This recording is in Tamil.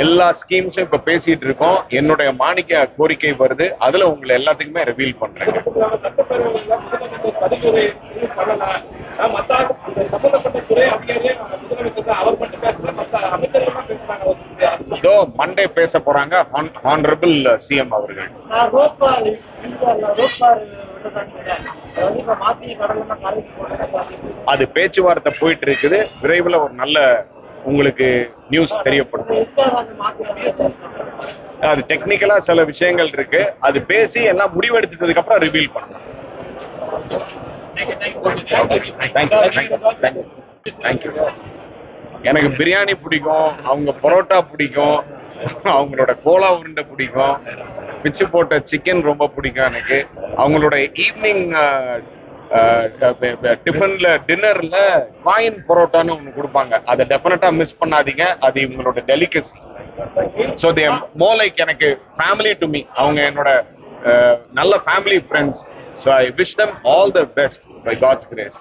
எல்லா ஸ்கீம்ஸும் இப்ப பேசிட்டு இருக்கோம். என்னுடைய மாணிக்க கோரிக்கை வருது, அதுல உங்களை எல்லாத்துக்குமே ரிவீல் பண்றேன். இதோ மண்டே பேச போறாங்க ஹானரபிள் சிஎம் அவர்கள். அது பேச்சுவார்த்தை போயிட்டு இருக்குது. விரைவில் ஒரு நல்ல உங்களுக்கு நியூஸ் தெரியப்படுத்தும். அது டெக்னிக்கலா சில விஷயங்கள் இருக்கு, அது பேசி எல்லாம் முடிவெடுத்ததுக்கு அப்புறம் ரிவீல் பண்ணலாம். தேங்க்யூ. எனக்கு பிரியாணி பிடிக்கும், அவங்க பரோட்டா பிடிக்கும், அவங்களோட கோலா உருண்டை பிடிக்கும், பிச்சு போட்ட சிக்கன் ரொம்ப பிடிக்கும் எனக்கு. அவங்களோட ஈவினிங் டிஃபன்ல டின்னர்ல காயின் பரோட்டான்னு ஒன்று கொடுப்பாங்க, அதை டெஃபினட்டா மிஸ் பண்ணாதீங்க. அது இவங்களோட delicacy. So they more like எனக்கு ஃபேமிலி டு மீ. அவங்க என்னோட நல்ல family friends. So I wish them all the best by God's grace.